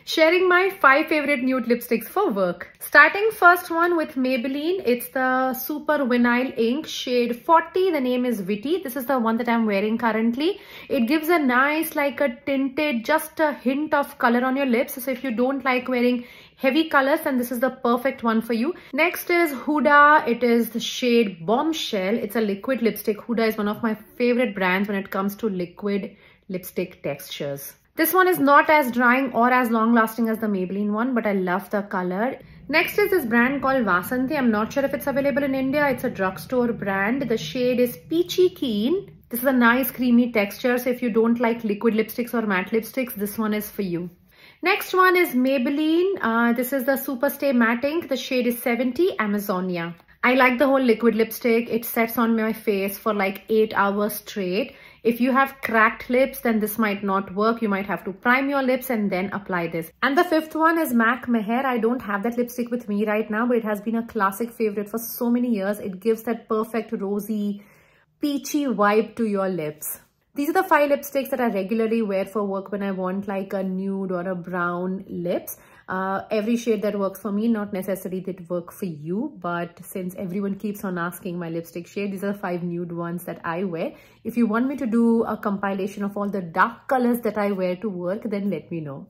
sharing my 5 favorite nude lipsticks for work. Starting first one with Maybelline. It's the Super Vinyl Ink shade 40. The name is Witty. This is the one that I'm wearing currently. It gives a nice, like a tinted, just a hint of color on your lips. So if you don't like wearing heavy colors, then this is the perfect one for you. Next is Huda. It is the shade Bombshell. It's a liquid lipstick. Huda is one of my favorite brands when it comes to liquid lipstick textures. This one is not as drying or as long lasting as the Maybelline one, but I love the color. Next is this brand called Vasanti. I'm not sure if it's available in India. It's a drugstore brand. The shade is Peachy Keen. This is a nice creamy texture. So if you don't like liquid lipsticks or matte lipsticks, this one is for you. Next one is Maybelline. This is the Superstay Matte Ink. The shade is 70 Amazonia. I like the whole liquid lipstick. It sets on my face for like 8 hours straight. If you have cracked lips, then this might not work. You might have to prime your lips and then apply this. And the fifth one is MAC Meher. I don't have that lipstick with me right now, but it has been a classic favorite for so many years. It gives that perfect rosy, peachy vibe to your lips. These are the 5 lipsticks that I regularly wear for work when I want like a nude or a brown lips. Every shade that works for me, not necessarily that work for you, but since everyone keeps on asking my lipstick shade, these are the 5 nude ones that I wear. If you want me to do a compilation of all the dark colors that I wear to work, then let me know.